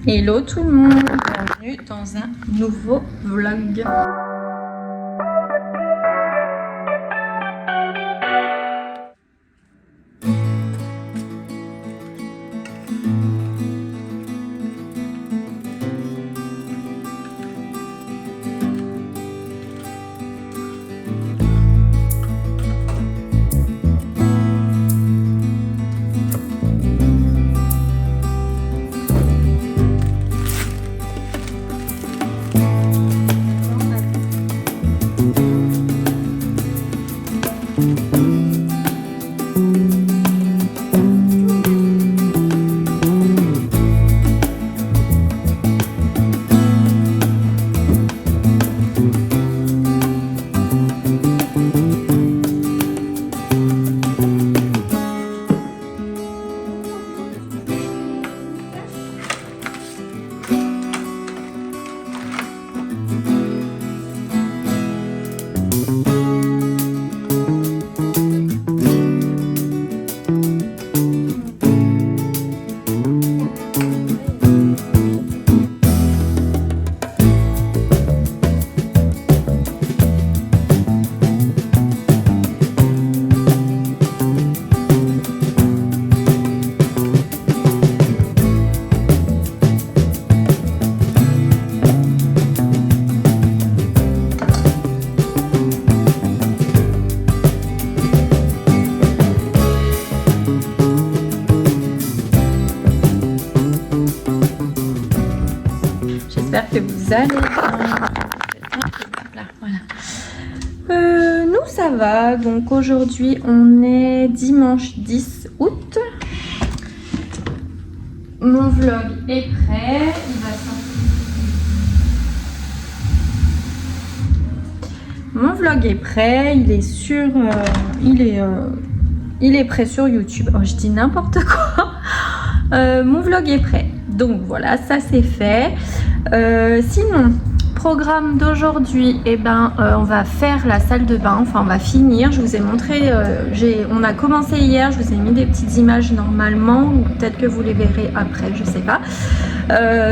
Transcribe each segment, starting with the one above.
Hello tout le monde, bienvenue dans un nouveau vlog. J'espère que vous allez bien. Voilà. Nous ça va, donc aujourd'hui on est dimanche 10 août. Mon vlog est prêt, il va sortir. Mon vlog est prêt, il est sur, il est prêt sur YouTube. Oh, je dis n'importe quoi. Mon vlog est prêt, donc voilà, ça c'est fait. Sinon, programme d'aujourd'hui, on va faire la salle de bain, enfin on va finir. Je vous ai montré, on a commencé hier, je vous ai mis des petites images normalement, ou peut-être que vous les verrez après, je sais pas.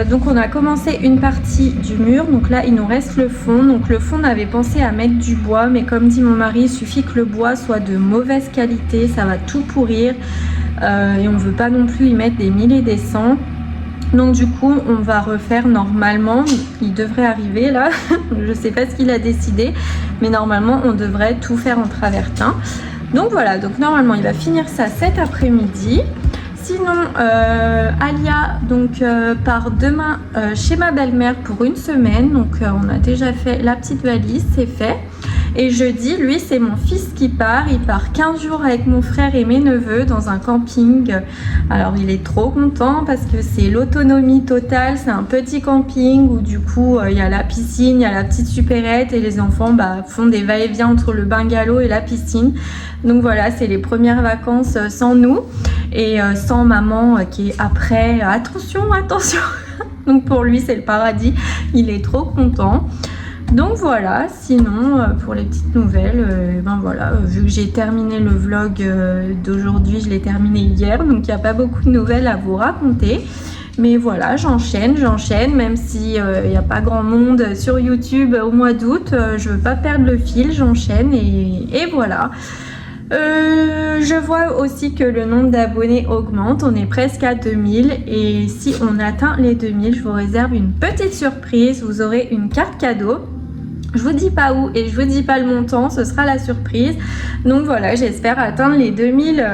Donc on a commencé une partie du mur, donc là il nous reste le fond. Donc le fond, on avait pensé à mettre du bois, mais comme dit mon mari, il suffit que le bois soit de mauvaise qualité, ça va tout pourrir, et on veut pas non plus y mettre des 1000 et des 100. Donc du coup on va refaire normalement, il devrait arriver là, je sais pas ce qu'il a décidé, mais normalement on devrait tout faire en travertin. Donc voilà, donc normalement il va finir ça cet après-midi. Sinon Alia part demain chez ma belle-mère pour une semaine, donc on a déjà fait la petite valise, c'est fait. Et jeudi, lui, c'est mon fils qui part. Il part 15 jours avec mon frère et mes neveux dans un camping. Alors, il est trop content parce que c'est l'autonomie totale. C'est un petit camping où du coup, il y a la piscine, il y a la petite supérette et les enfants font des va-et-vient entre le bungalow et la piscine. Donc voilà, c'est les premières vacances sans nous et sans maman qui est après. Attention, attention. Donc pour lui, c'est le paradis. Il est trop content. Donc voilà, sinon pour les petites nouvelles, vu que j'ai terminé le vlog d'aujourd'hui, je l'ai terminé hier, donc il n'y a pas beaucoup de nouvelles à vous raconter. Mais voilà, j'enchaîne, même si il n'y a pas grand monde sur YouTube au mois d'août, je veux pas perdre le fil, j'enchaîne et voilà. Je vois aussi que le nombre d'abonnés augmente, on est presque à 2000 et si on atteint les 2000, je vous réserve une petite surprise, vous aurez une carte cadeau. Je vous dis pas où et je vous dis pas le montant, ce sera la surprise. Donc voilà, j'espère atteindre les 2000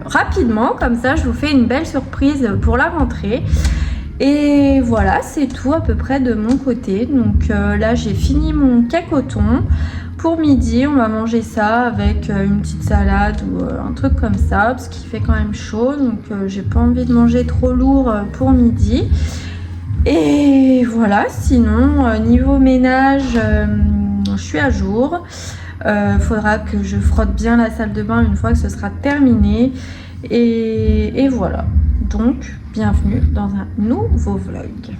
rapidement, comme ça je vous fais une belle surprise pour la rentrée. Et voilà, c'est tout à peu près de mon côté. Donc là j'ai fini mon cake au thon. Pour midi, on va manger ça avec une petite salade ou un truc comme ça, parce qu'il fait quand même chaud, donc j'ai pas envie de manger trop lourd pour midi. Et voilà, sinon niveau ménage, je suis à jour. Faudra que je frotte bien la salle de bain une fois que ce sera terminé. Et voilà, donc bienvenue dans un nouveau vlog.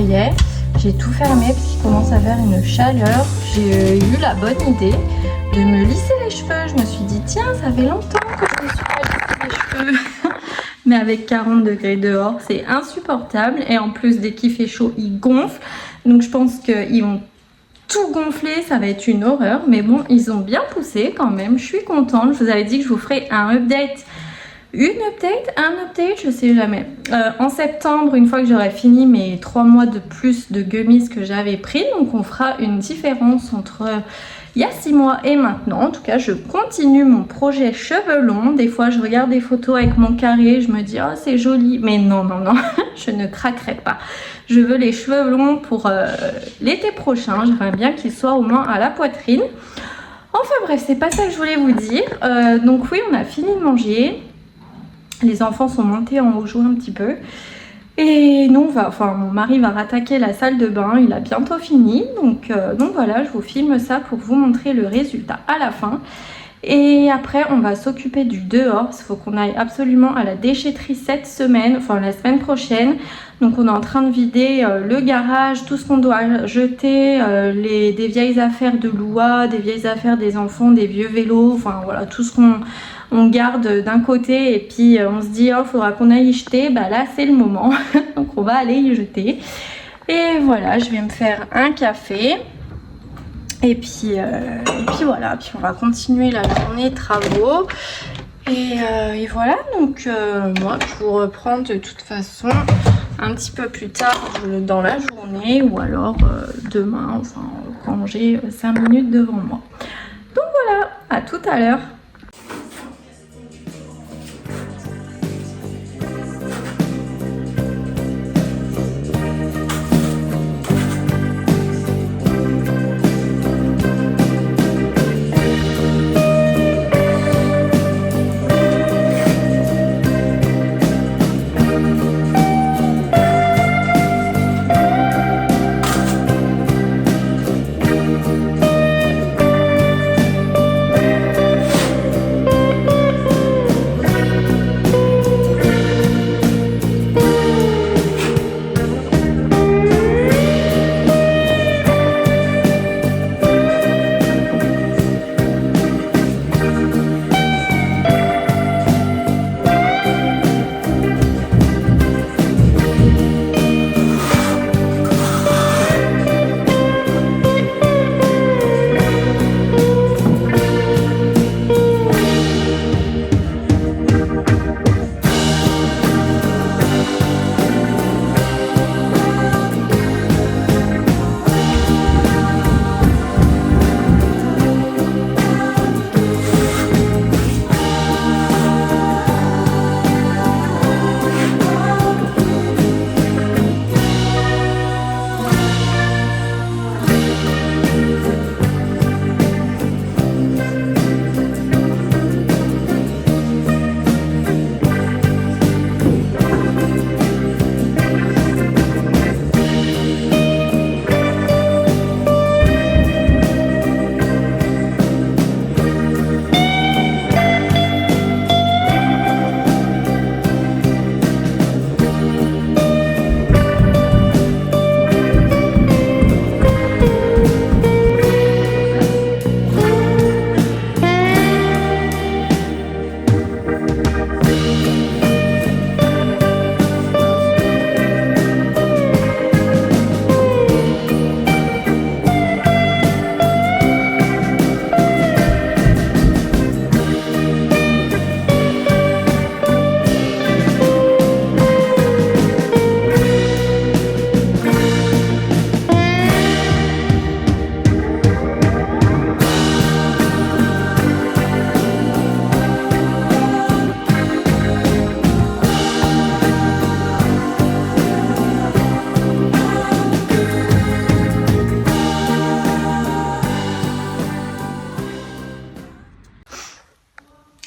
y est, j'ai tout fermé parce qu'il commence à faire une chaleur. J'ai eu la bonne idée de me lisser les cheveux. Je me suis dit tiens, ça fait longtemps que je me suis pas lissé les cheveux. Mais avec 40 degrés dehors, c'est insupportable. Et en plus, dès qu'il fait chaud, ils gonflent. Donc je pense qu'ils vont tout gonfler, ça va être une horreur. Mais bon, ils ont bien poussé quand même. Je suis contente. Je vous avais dit que je vous ferai un update. Un update, je sais jamais. En septembre, une fois que j'aurai fini mes 3 mois de plus de gummies que j'avais pris, donc on fera une différence entre il y a 6 mois et maintenant. En tout cas, je continue mon projet cheveux longs. Des fois, je regarde des photos avec mon carré, je me dis oh c'est joli, mais non, je ne craquerai pas. Je veux les cheveux longs pour l'été prochain. J'aimerais bien qu'ils soient au moins à la poitrine. Enfin bref, c'est pas ça que je voulais vous dire. Donc oui, on a fini de manger. Les enfants sont montés en haut jouer un petit peu. Et nous, mon mari va rattaquer la salle de bain. Il a bientôt fini. Donc voilà, je vous filme ça pour vous montrer le résultat à la fin. Et après, on va s'occuper du dehors. Il faut qu'on aille absolument à la déchetterie cette semaine, enfin la semaine prochaine. Donc on est en train de vider le garage, tout ce qu'on doit jeter, des vieilles affaires de Loua, des vieilles affaires des enfants, des vieux vélos, enfin voilà, tout ce qu'on garde d'un côté et puis on se dit oh faudra qu'on aille y jeter, bah là c'est le moment. Donc on va aller y jeter. Et voilà, je vais me faire un café. Et puis voilà, puis on va continuer la journée de travaux. Et voilà, donc moi je vous reprends de toute façon un petit peu plus tard dans la journée ou alors demain, enfin quand j'ai 5 minutes devant moi. Donc voilà, à tout à l'heure.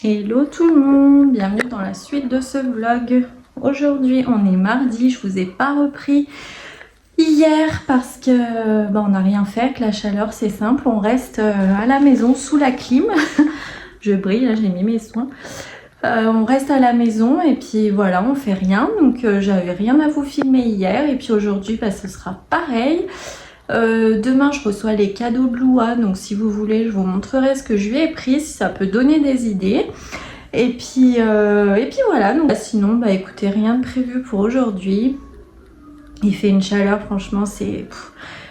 Hello tout le monde, bienvenue dans la suite de ce vlog. Aujourd'hui on est mardi, je vous ai pas repris hier parce que on n'a rien fait avec la chaleur, c'est simple, on reste à la maison sous la clim. Je brille, là j'ai mis mes soins. On reste à la maison et puis voilà, on fait rien. Donc j'avais rien à vous filmer hier et puis aujourd'hui ce sera pareil. Demain je reçois les cadeaux de Loua, donc si vous voulez je vous montrerai ce que je lui ai pris, si ça peut donner des idées. Et puis voilà, donc sinon écoutez, rien de prévu pour aujourd'hui. Il fait une chaleur, franchement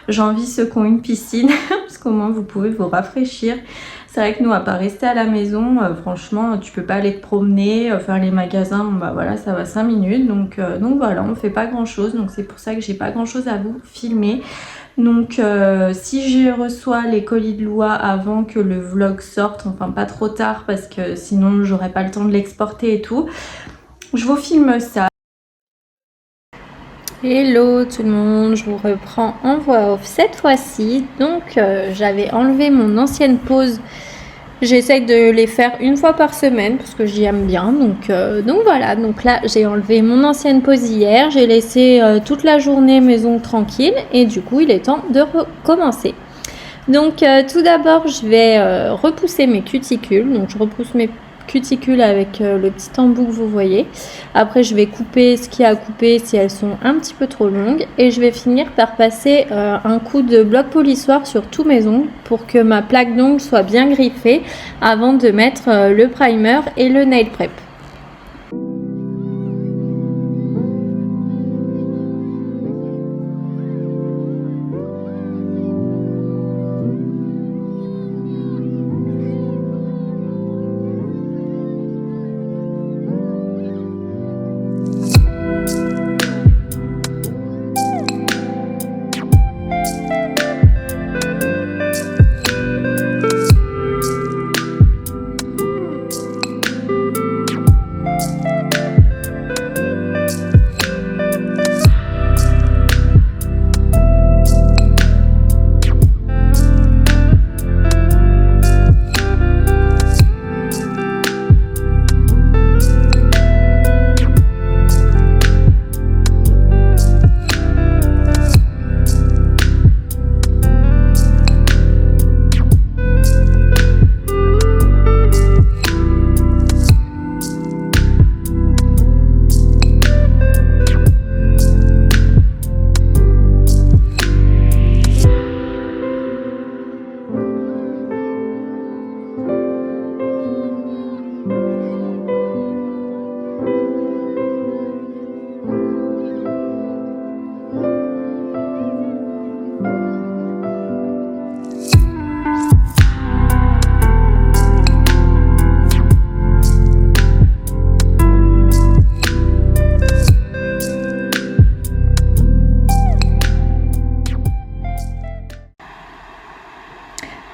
j'envie ceux qui ont une piscine parce qu'au moins vous pouvez vous rafraîchir. C'est vrai que nous, à part rester à la maison, franchement, tu peux pas aller te promener, faire les magasins, voilà, ça va 5 minutes. Donc voilà, on fait pas grand chose. Donc c'est pour ça que j'ai pas grand chose à vous filmer. Donc si je reçois les colis de Loua avant que le vlog sorte, enfin pas trop tard parce que sinon j'aurais pas le temps de l'exporter et tout, je vous filme ça. Hello tout le monde, je vous reprends en voix off cette fois-ci. Donc j'avais enlevé mon ancienne pause. J'essaye de les faire une fois par semaine parce que j'y aime bien. Donc voilà, donc là j'ai enlevé mon ancienne pause hier. J'ai laissé toute la journée mes ongles tranquilles et du coup il est temps de recommencer. Donc tout d'abord je vais repousser mes cuticules. Donc je repousse mes cuticules avec le petit embout que vous voyez. Après je vais couper ce qu'il y a à couper si elles sont un petit peu trop longues et je vais finir par passer un coup de bloc polissoir sur tous mes ongles pour que ma plaque d'ongles soit bien griffée avant de mettre le primer et le nail prep.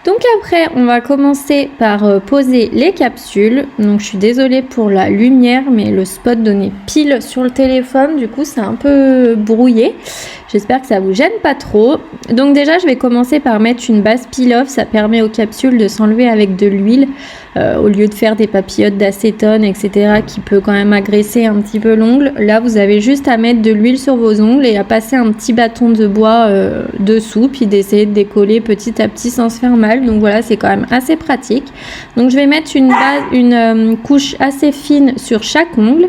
Donc après on va commencer par poser les capsules. Donc je suis désolée pour la lumière mais le spot donnait pile sur le téléphone, du coup c'est un peu brouillé. J'espère que ça vous gêne pas trop. Donc déjà je vais commencer par mettre une base peel-off, ça permet aux capsules de s'enlever avec de l'huile au lieu de faire des papillotes d'acétone etc. qui peut quand même agresser un petit peu l'ongle. Là vous avez juste à mettre de l'huile sur vos ongles et à passer un petit bâton de bois dessous puis d'essayer de décoller petit à petit sans se faire mal. Donc voilà, c'est quand même assez pratique. Donc je vais mettre une couche assez fine sur chaque ongle.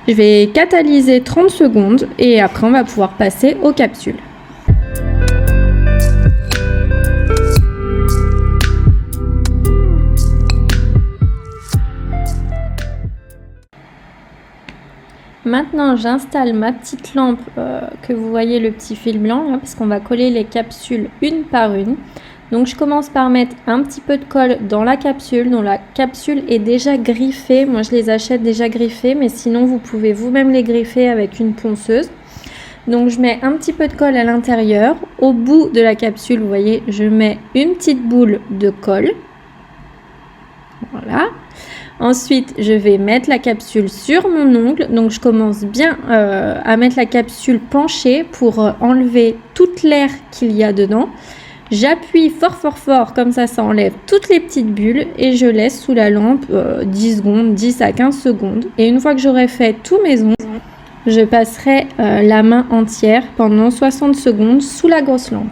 Je vais catalyser 30 secondes et après on va pouvoir passer aux capsules. Maintenant j'installe ma petite lampe que vous voyez le petit fil blanc là, parce qu'on va coller les capsules une par une. Donc je commence par mettre un petit peu de colle dans la capsule, dont la capsule est déjà griffée. Moi je les achète déjà griffées, mais sinon vous pouvez vous-même les griffer avec une ponceuse. Donc je mets un petit peu de colle à l'intérieur. Au bout de la capsule, vous voyez, je mets une petite boule de colle. Voilà. Ensuite, je vais mettre la capsule sur mon ongle. Donc je commence bien à mettre la capsule penchée pour enlever toute l'air qu'il y a dedans. J'appuie fort, comme ça enlève toutes les petites bulles et je laisse sous la lampe 10 secondes, 10 à 15 secondes. Et une fois que j'aurai fait tous mes ongles, je passerai la main entière pendant 60 secondes sous la grosse lampe.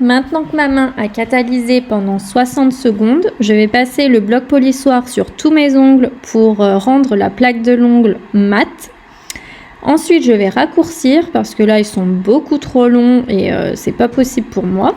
Maintenant que ma main a catalysé pendant 60 secondes, je vais passer le bloc polissoir sur tous mes ongles pour rendre la plaque de l'ongle mate. Ensuite, je vais raccourcir parce que là, ils sont beaucoup trop longs et c'est pas possible pour moi.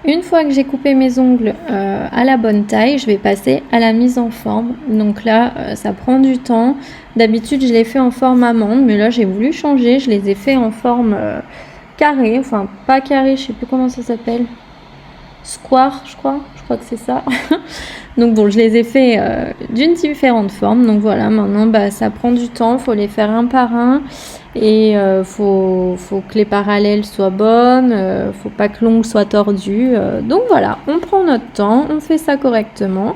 Une fois que j'ai coupé mes ongles à la bonne taille, je vais passer à la mise en forme. Donc là, ça prend du temps. D'habitude, je les fais en forme amande, mais là, j'ai voulu changer. Je les ai fait en forme carrée, enfin pas carrée, je sais plus comment ça s'appelle. Square, je crois que c'est ça. Donc bon, je les ai fait d'une différente forme. Donc voilà, maintenant, ça prend du temps. Il faut les faire un par un. Et faut que les parallèles soient bonnes, faut pas que l'ongle soit tordu. Donc voilà, on prend notre temps, on fait ça correctement.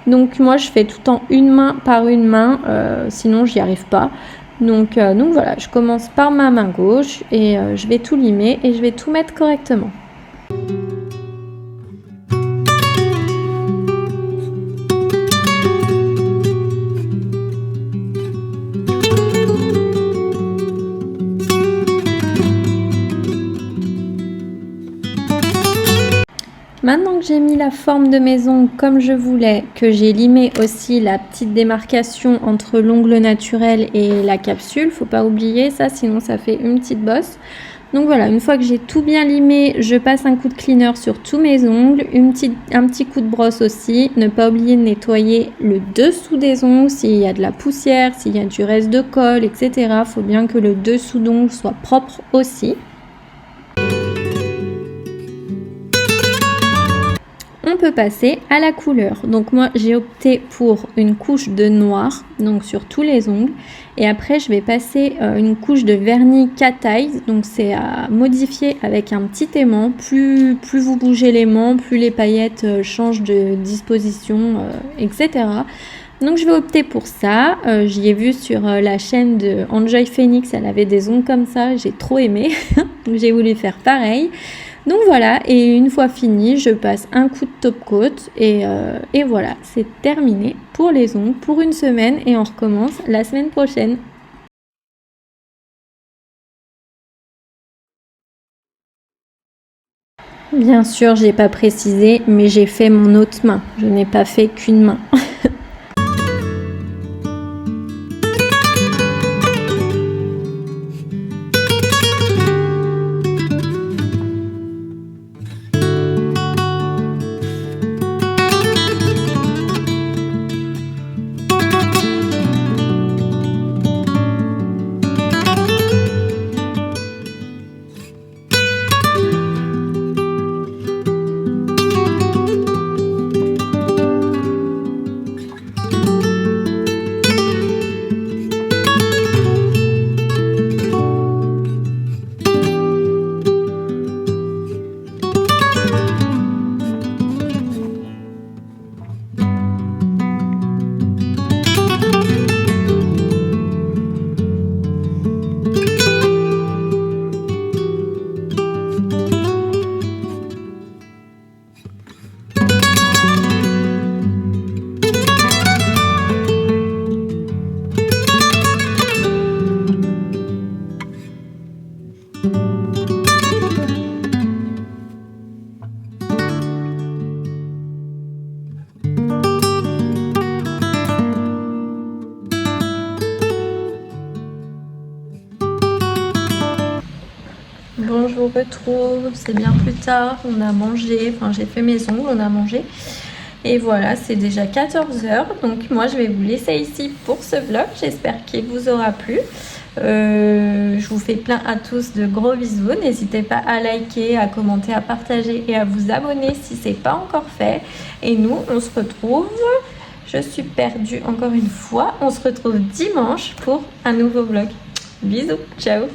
Donc moi je fais tout en une main par une main, sinon j'y arrive pas. Donc voilà, je commence par ma main gauche et je vais tout limer et je vais tout mettre correctement. Maintenant que j'ai mis la forme de mes ongles comme je voulais, que j'ai limé aussi la petite démarcation entre l'ongle naturel et la capsule, faut pas oublier ça, sinon ça fait une petite bosse. Donc voilà, une fois que j'ai tout bien limé, je passe un coup de cleaner sur tous mes ongles, un petit coup de brosse aussi. Ne pas oublier de nettoyer le dessous des ongles s'il y a de la poussière, s'il y a du reste de colle, etc. Faut bien que le dessous d'ongle soit propre aussi. On peut passer à la couleur. Donc moi j'ai opté pour une couche de noir, donc sur tous les ongles. Et après je vais passer une couche de vernis cat eyes. Donc c'est à modifier avec un petit aimant. Plus vous bougez l'aimant, plus les paillettes changent de disposition, etc. Donc je vais opter pour ça. J'y ai vu sur la chaîne de Enjoy Phoenix, elle avait des ongles comme ça, j'ai trop aimé. Donc j'ai voulu faire pareil. Donc voilà, et une fois fini, je passe un coup de top coat et voilà, c'est terminé pour les ongles pour une semaine et on recommence la semaine prochaine. Bien sûr, j'ai pas précisé, mais j'ai fait mon autre main. Je n'ai pas fait qu'une main. Bon, je vous retrouve, c'est bien plus tard, on a mangé, enfin j'ai fait mes ongles, on a mangé. Et voilà, c'est déjà 14h. Donc moi, je vais vous laisser ici pour ce vlog. J'espère qu'il vous aura plu. Je vous fais plein à tous de gros bisous. N'hésitez pas à liker, à commenter, à partager et à vous abonner si ce n'est pas encore fait. Et nous, on se retrouve... Je suis perdue encore une fois. On se retrouve dimanche pour un nouveau vlog. Bisous, ciao!